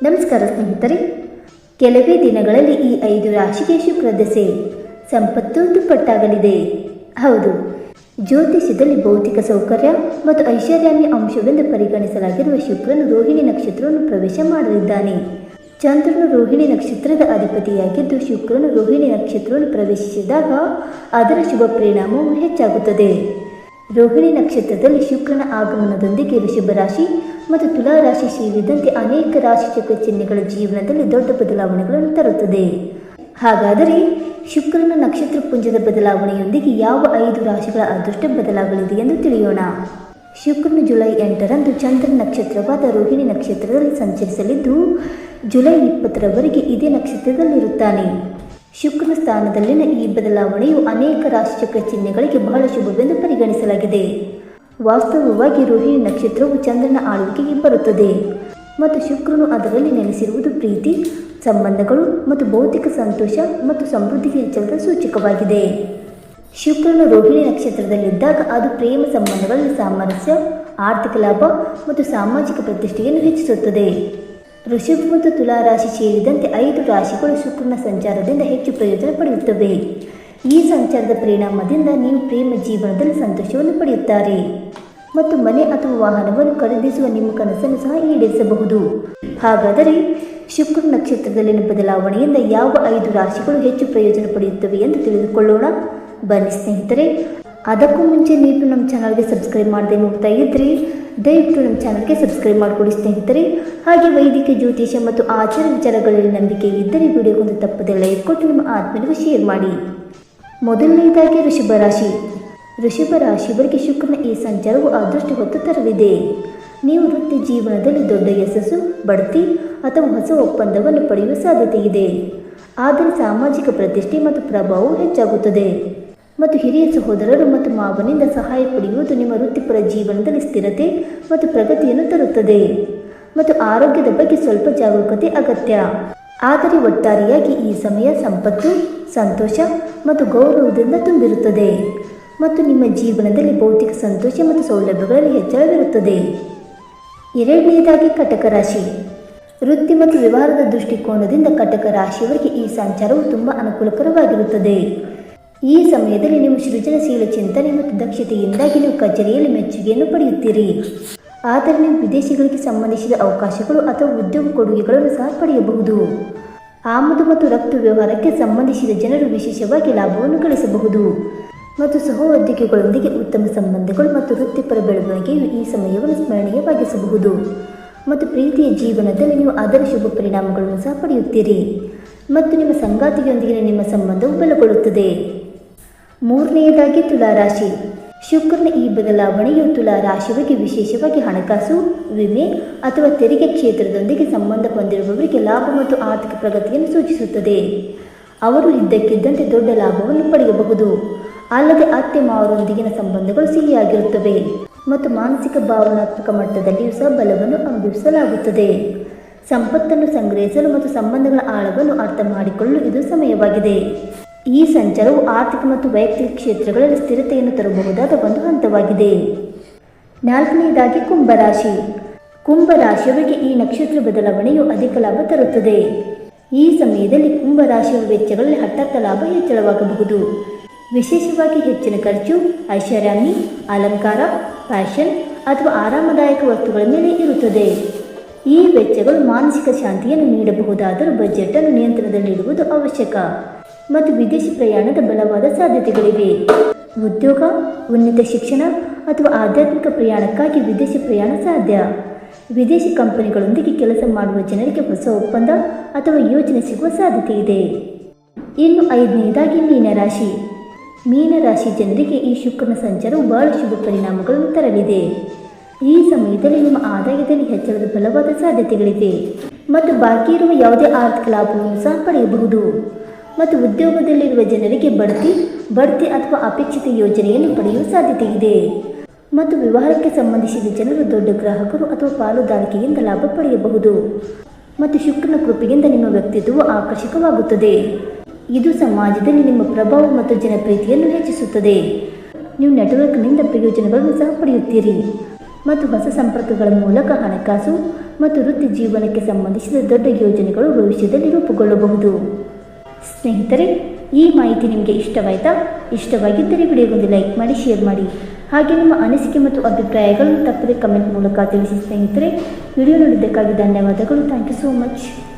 ನಮಸ್ಕಾರ ಸ್ನೇಹಿತರೆ, ಕೆಲವೇ ದಿನಗಳಲ್ಲಿ ಈ 5 ರಾಶಿಗೆ ಶುಕ್ರ ದಶೆ ಸಂಪತ್ತು ದುಪ್ಪಟ್ಟಾಗಲಿದೆ. ಹೌದು, ಜ್ಯೋತಿಷ್ಯದಲ್ಲಿ ಭೌತಿಕ ಸೌಕರ್ಯ ಮತ್ತು ಐಶ್ವರ್ಯಾನ್ಯ ಅಂಶವೆಂದು ಪರಿಗಣಿಸಲಾಗಿರುವ ಶುಕ್ರನು ರೋಹಿಣಿ ನಕ್ಷತ್ರವನ್ನು ಪ್ರವೇಶ ಮಾಡಲಿದ್ದಾನೆ. ಚಂದ್ರನು ರೋಹಿಣಿ ನಕ್ಷತ್ರದ ಅಧಿಪತಿಯಾಗಿದ್ದು, ಶುಕ್ರನು ರೋಹಿಣಿ ನಕ್ಷತ್ರವನ್ನು ಪ್ರವೇಶಿಸಿದಾಗ ಅದರ ಶುಭ ಪರಿಣಾಮವು ಹೆಚ್ಚಾಗುತ್ತದೆ. ರೋಹಿಣಿ ನಕ್ಷತ್ರದಲ್ಲಿ ಶುಕ್ರನ ಆಗಮನದೊಂದಿಗೆ ವೃಷಭ ರಾಶಿ ಮತ್ತು ತುಲಾ ರಾಶಿ ಸೇರಿದಂತೆ ಅನೇಕ ರಾಶಿಚಕ್ರ ಚಿಹ್ನೆಗಳ ಜೀವನದಲ್ಲಿ ದೊಡ್ಡ ಬದಲಾವಣೆಗಳನ್ನು ತರುತ್ತದೆ. ಹಾಗಾದರೆ ಶುಕ್ರನ ನಕ್ಷತ್ರ ಪುಂಜದ ಬದಲಾವಣೆಯೊಂದಿಗೆ ಯಾವ 5 ರಾಶಿಗಳ ಅದೃಷ್ಟ ಬದಲಾಗಲಿದೆ ಎಂದು ತಿಳಿಯೋಣ. ಶುಕ್ರನು ಜುಲೈ 8ರಂದು ಚಂದ್ರನ ನಕ್ಷತ್ರವಾದ ರೋಹಿಣಿ ನಕ್ಷತ್ರದಲ್ಲಿ ಸಂಚರಿಸಲಿದ್ದು, ಜುಲೈ 20ರವರೆಗೆ ಇದೇ ನಕ್ಷತ್ರದಲ್ಲಿರುತ್ತಾನೆ. ಶುಕ್ರನ ಸ್ಥಾನದಲ್ಲಿನ ಈ ಬದಲಾವಣೆಯು ಅನೇಕ ರಾಶಿಚಕ್ರ ಚಿಹ್ನೆಗಳಿಗೆ ಬಹಳ ಶುಭವೆಂದು ಪರಿಗಣಿಸಲಾಗಿದೆ. ವಾಸ್ತವವಾಗಿ ರೋಹಿಣಿ ನಕ್ಷತ್ರವು ಚಂದ್ರನ ಆಳ್ವಿಕೆಗೆ ಬರುತ್ತದೆ ಮತ್ತು ಶುಕ್ರನು ಅದರಲ್ಲಿ ನೆಲೆಸಿರುವುದು ಪ್ರೀತಿ, ಸಂಬಂಧಗಳು ಮತ್ತು ಭೌತಿಕ ಸಂತೋಷ ಮತ್ತು ಸಮೃದ್ಧಿಗೆ ಹೆಚ್ಚಳದ ಸೂಚಕವಾಗಿದೆ. ಶುಕ್ರನು ರೋಹಿಣಿ ನಕ್ಷತ್ರದಲ್ಲಿದ್ದಾಗ ಅದು ಪ್ರೇಮ ಸಂಬಂಧಗಳಲ್ಲಿ ಸಾಮರಸ್ಯ, ಆರ್ಥಿಕ ಲಾಭ ಮತ್ತು ಸಾಮಾಜಿಕ ಪ್ರತಿಷ್ಠೆಯನ್ನು ಹೆಚ್ಚಿಸುತ್ತದೆ. ವೃಷಭ ಮತ್ತು ತುಲಾ ರಾಶಿ ಸೇರಿದಂತೆ 5 ರಾಶಿಗಳು ಶುಕ್ರನ ಸಂಚಾರದಿಂದ ಹೆಚ್ಚು ಪ್ರಯೋಜನ ಪಡೆಯುತ್ತವೆ. ಈ ಸಂಚಾರದ ಪರಿಣಾಮದಿಂದ ನೀವು ಪ್ರೇಮ ಜೀವನದಲ್ಲಿ ಸಂತೋಷವನ್ನು ಪಡೆಯುತ್ತಾರೆ ಮತ್ತು ಮನೆ ಅಥವಾ ವಾಹನವನ್ನು ಖರೀದಿಸುವ ನಿಮ್ಮ ಕನಸನ್ನು ಸಹ ಈಡೇರಿಸಬಹುದು. ಹಾಗಾದರೆ ಶುಕ್ರ ನಕ್ಷತ್ರದಲ್ಲಿನ ಬದಲಾವಣೆಯಿಂದ ಯಾವ 5 ರಾಶಿಗಳು ಹೆಚ್ಚು ಪ್ರಯೋಜನ ಪಡೆಯುತ್ತವೆ ಎಂದು ತಿಳಿದುಕೊಳ್ಳೋಣ. ಬನ್ನಿ ಸ್ನೇಹಿತರೆ, ಅದಕ್ಕೂ ಮುಂಚೆ ನೀವು ನಮ್ಮ ಚಾನಲ್ಗೆ ಸಬ್ಸ್ಕ್ರೈಬ್ ಮಾಡದೆ ನೋಡ್ತಾ ಇದ್ದರೆ ದಯವಿಟ್ಟು ನಮ್ಮ ಚಾನಲ್ಗೆ ಸಬ್ಸ್ಕ್ರೈಬ್ ಮಾಡಿಕೊಡಿ ಸ್ನೇಹಿತರೆ. ಹಾಗೆ ವೈದಿಕ ಜ್ಯೋತಿಷ ಮತ್ತು ಆಚಾರ ವಿಚಾರಗಳಲ್ಲಿ ನಂಬಿಕೆ ಇದ್ದರೆ ವಿಡಿಯೋಗೊಂದು ತಪ್ಪದೆ ಲೈಕ್ ಕೊಟ್ಟು ನಿಮ್ಮ ಆತ್ಮೀಯರಿಗೆ ಶೇರ್ ಮಾಡಿ. ಮೊದಲನೆಯದಾಗಿ ವೃಷಭ ರಾಶಿ. ವೃಷಭ ರಾಶಿಯವರಿಗೆ ಶುಕ್ರನ ಈ ಸಂಚಾರವು ಅದೃಷ್ಟ ಹೊತ್ತು ತರಲಿದೆ. ನೀವು ವೃತ್ತಿ ಜೀವನದಲ್ಲಿ ದೊಡ್ಡ ಯಶಸ್ಸು, ಬಡ್ತಿ ಅಥವಾ ಹೊಸ ಒಪ್ಪಂದವನ್ನು ಪಡೆಯುವ ಸಾಧ್ಯತೆ ಇದೆ. ಆದರೆ ಸಾಮಾಜಿಕ ಪ್ರತಿಷ್ಠೆ ಮತ್ತು ಪ್ರಭಾವವು ಹೆಚ್ಚಾಗುತ್ತದೆ ಮತ್ತು ಹಿರಿಯ ಸಹೋದರರು ಮತ್ತು ಮಾವನಿಂದ ಸಹಾಯ ಪಡೆಯುವುದು ನಿಮ್ಮ ವೃತ್ತಿಪರ ಜೀವನದಲ್ಲಿ ಸ್ಥಿರತೆ ಮತ್ತು ಪ್ರಗತಿಯನ್ನು ತರುತ್ತದೆ. ಮತ್ತು ಆರೋಗ್ಯದ ಬಗ್ಗೆ ಸ್ವಲ್ಪ ಜಾಗರೂಕತೆ ಅಗತ್ಯ. ಆದರೆ ಒಟ್ಟಾರೆಯಾಗಿ ಈ ಸಮಯ ಸಂಪತ್ತು, ಸಂತೋಷ ಮತ್ತು ಗೌರವದಿಂದ ತುಂಬಿರುತ್ತದೆ ಮತ್ತು ನಿಮ್ಮ ಜೀವನದಲ್ಲಿ ಭೌತಿಕ ಸಂತೋಷ ಮತ್ತು ಸೌಲಭ್ಯಗಳಲ್ಲಿ ಹೆಚ್ಚಳವಿರುತ್ತದೆ. ಎರಡನೆಯದಾಗಿ ಕಟಕ ರಾಶಿ. ವೃತ್ತಿ ಮತ್ತು ವ್ಯವಹಾರದ ದೃಷ್ಟಿಕೋನದಿಂದ ಕಟಕ ರಾಶಿಯವರಿಗೆ ಈ ಸಂಚಾರವು ತುಂಬ ಅನುಕೂಲಕರವಾಗಿರುತ್ತದೆ. ಈ ಸಮಯದಲ್ಲಿ ನೀವು ಸೃಜನಶೀಲ ಚಿಂತನೆ ಮತ್ತು ದಕ್ಷತೆಯಿಂದಾಗಿ ನೀವು ಕಚೇರಿಯಲ್ಲಿ ಮೆಚ್ಚುಗೆಯನ್ನು ಪಡೆಯುತ್ತೀರಿ. ಆದರೆ ನೀವು ವಿದೇಶಿಗಳಿಗೆ ಸಂಬಂಧಿಸಿದ ಅವಕಾಶಗಳು ಅಥವಾ ಉದ್ಯೋಗ ಕೊಡುಗೆಗಳನ್ನು ಸಹ ಪಡೆಯಬಹುದು. ಆಮದು ಮತ್ತು ರಫ್ತು ವ್ಯವಹಾರಕ್ಕೆ ಸಂಬಂಧಿಸಿದ ಜನರು ವಿಶೇಷವಾಗಿ ಲಾಭವನ್ನು ಗಳಿಸಬಹುದು ಮತ್ತು ಸಹೋದ್ಯೋಗಿಗಳೊಂದಿಗೆ ಉತ್ತಮ ಸಂಬಂಧಗಳು ಮತ್ತು ವೃತ್ತಿಪರ ಬೆಳವಣಿಗೆಯು ಈ ಸಮಯವನ್ನು ಸ್ಮರಣೀಯವಾಗಿಸಬಹುದು. ಮತ್ತು ಪ್ರೀತಿಯ ಜೀವನದಲ್ಲಿ ನೀವು ಅದರ ಶುಭ ಪರಿಣಾಮಗಳನ್ನು ಸಹ ಪಡೆಯುತ್ತೀರಿ ಮತ್ತು ನಿಮ್ಮ ಸಂಗಾತಿಯೊಂದಿಗಿನ ನಿಮ್ಮ ಸಂಬಂಧವು ಬಲಗೊಳ್ಳುತ್ತದೆ. ಮೂರನೆಯದಾಗಿ ತುಲಾ ರಾಶಿ. ಶುಕ್ರನ ಈ ಬದಲಾವಣೆಯು ತುಲಾ ರಾಶಿಯವರಿಗೆ ವಿಶೇಷವಾಗಿ ಹಣಕಾಸು, ವಿಮೆ ಅಥವಾ ತೆರಿಗೆ ಕ್ಷೇತ್ರದೊಂದಿಗೆ ಸಂಬಂಧ ಹೊಂದಿರುವವರಿಗೆ ಲಾಭ ಮತ್ತು ಆರ್ಥಿಕ ಪ್ರಗತಿಯನ್ನು ಸೂಚಿಸುತ್ತದೆ. ಅವರು ಇದ್ದಕ್ಕಿದ್ದಂತೆ ದೊಡ್ಡ ಲಾಭವನ್ನು ಪಡೆಯಬಹುದು. ಅಲ್ಲದೆ ಅತ್ತೆ ಮಾವರೊಂದಿಗಿನ ಸಂಬಂಧಗಳು ಸಿಹಿಯಾಗಿರುತ್ತವೆ ಮತ್ತು ಮಾನಸಿಕ ಭಾವನಾತ್ಮಕ ಮಟ್ಟದಲ್ಲಿಯೂ ಸಹ ಬಲವನ್ನು ಅನುಭವಿಸಲಾಗುತ್ತದೆ. ಸಂಪತ್ತನ್ನು ಸಂಗ್ರಹಿಸಲು ಮತ್ತು ಸಂಬಂಧಗಳ ಆಳವನ್ನು ಅರ್ಥ ಮಾಡಿಕೊಳ್ಳಲು ಇದು ಸಮಯವಾಗಿದೆ. ಈ ಸಂಚಾರವು ಆರ್ಥಿಕ ಮತ್ತು ವೈಯಕ್ತಿಕ ಕ್ಷೇತ್ರಗಳಲ್ಲಿ ಸ್ಥಿರತೆಯನ್ನು ತರಬಹುದಾದ ಒಂದು ಹಂತವಾಗಿದೆ. ನಾಲ್ಕನೆಯದಾಗಿ ಕುಂಭರಾಶಿ. ಕುಂಭರಾಶಿಯವರಿಗೆ ಈ ನಕ್ಷತ್ರ ಬದಲಾವಣೆಯು ಅಧಿಕ ಲಾಭ ತರುತ್ತದೆ. ಈ ಸಮಯದಲ್ಲಿ ಕುಂಭರಾಶಿಯ ವೆಚ್ಚಗಳಲ್ಲಿ ಹಠಾತ್ ಲಾಭ ಹೆಚ್ಚಳವಾಗಬಹುದು. ವಿಶೇಷವಾಗಿ ಹೆಚ್ಚಿನ ಖರ್ಚು, ಐಷಾರಾಮಿ, ಅಲಂಕಾರ, ಫ್ಯಾಷನ್ ಅಥವಾ ಆರಾಮದಾಯಕ ವಸ್ತುಗಳ ಮೇಲೆ ಇರುತ್ತದೆ. ಈ ವೆಚ್ಚಗಳು ಮಾನಸಿಕ ಶಾಂತಿಯನ್ನು ನೀಡಬಹುದಾದರೂ ಬಜೆಟನ್ನು ನಿಯಂತ್ರಣದಲ್ಲಿಡುವುದು ಅವಶ್ಯಕ. ಮತ್ತು ವಿದೇಶಿ ಪ್ರಯಾಣದ ಬಲವಾದ ಸಾಧ್ಯತೆಗಳಿವೆ. ಉದ್ಯೋಗ, ಉನ್ನತ ಶಿಕ್ಷಣ ಅಥವಾ ಆಧ್ಯಾತ್ಮಿಕ ಪ್ರಯಾಣಕ್ಕಾಗಿ ವಿದೇಶಿ ಪ್ರಯಾಣ ಸಾಧ್ಯ. ವಿದೇಶಿ ಕಂಪನಿಗಳೊಂದಿಗೆ ಕೆಲಸ ಮಾಡುವ ಜನರಿಗೆ ಹೊಸ ಒಪ್ಪಂದ ಅಥವಾ ಯೋಜನೆ ಸಿಗುವ ಸಾಧ್ಯತೆ ಇದೆ. ಇನ್ನು 5ನೇದಾಗಿ ಮೀನರಾಶಿ. ಮೀನರಾಶಿ ಜನರಿಗೆ ಈ ಶುಕ್ರನ ಸಂಚಾರವು ಬಹಳ ಶುಭ ಪರಿಣಾಮಗಳನ್ನು ತರಲಿದೆ. ಈ ಸಮಯದಲ್ಲಿ ನಿಮ್ಮ ಆದಾಯದಲ್ಲಿ ಹೆಚ್ಚಳದ ಬಲವಾದ ಸಾಧ್ಯತೆಗಳಿವೆ ಮತ್ತು ಬಾಕಿ ಇರುವ ಯಾವುದೇ ಆರ್ಥಿಕ ಲಾಭವನ್ನು ಸಹ ಪಡೆಯಬಹುದು. ಮತ್ತು ಉದ್ಯೋಗದಲ್ಲಿರುವ ಜನರಿಗೆ ಬಡ್ತಿ ಅಥವಾ ಅಪೇಕ್ಷಿತ ಯೋಜನೆಯನ್ನು ಪಡೆಯುವ ಸಾಧ್ಯತೆ ಇದೆ. ಮತ್ತು ವ್ಯವಹಾರಕ್ಕೆ ಸಂಬಂಧಿಸಿದ ಜನರು ದೊಡ್ಡ ಗ್ರಾಹಕರು ಅಥವಾ ಪಾಲುದಾರಿಕೆಯಿಂದ ಲಾಭ ಪಡೆಯಬಹುದು. ಮತ್ತು ಶುಕ್ರನ ಕೃಪೆಯಿಂದ ನಿಮ್ಮ ವ್ಯಕ್ತಿತ್ವವು ಆಕರ್ಷಕವಾಗುತ್ತದೆ. ಇದು ಸಮಾಜದಲ್ಲಿ ನಿಮ್ಮ ಪ್ರಭಾವ ಮತ್ತು ಜನಪ್ರಿಯತೆಯನ್ನು ಹೆಚ್ಚಿಸುತ್ತದೆ. ನೀವು ನೆಟ್ವರ್ಕ್ನಿಂದ ಪ್ರಯೋಜನಗಳನ್ನು ಸಹ ಪಡೆಯುತ್ತೀರಿ ಮತ್ತು ಹೊಸ ಸಂಪರ್ಕಗಳ ಮೂಲಕ ಹಣಕಾಸು ಮತ್ತು ವೃತ್ತಿ ಜೀವನಕ್ಕೆ ಸಂಬಂಧಿಸಿದ ದೊಡ್ಡ ಯೋಜನೆಗಳು ಭವಿಷ್ಯದಲ್ಲಿ ರೂಪುಗೊಳ್ಳಬಹುದು. ಸ್ನೇಹಿತರೆ, ಈ ಮಾಹಿತಿ ನಿಮಗೆ ಇಷ್ಟವಾಯಿತಾ? ಇಷ್ಟವಾಗಿದ್ದರೆ ವಿಡಿಯೋಗೊಂದು ಲೈಕ್ ಮಾಡಿ, ಶೇರ್ ಮಾಡಿ. ಹಾಗೆ ನಿಮ್ಮ ಅನಿಸಿಕೆ ಮತ್ತು ಅಭಿಪ್ರಾಯಗಳನ್ನು ತಪ್ಪದೆ ಕಮೆಂಟ್ ಮೂಲಕ ತಿಳಿಸಿ. ಸ್ನೇಹಿತರೆ, ವಿಡಿಯೋ ನೋಡಿದ್ದಕ್ಕಾಗಿ ಧನ್ಯವಾದಗಳು. Thank you so much.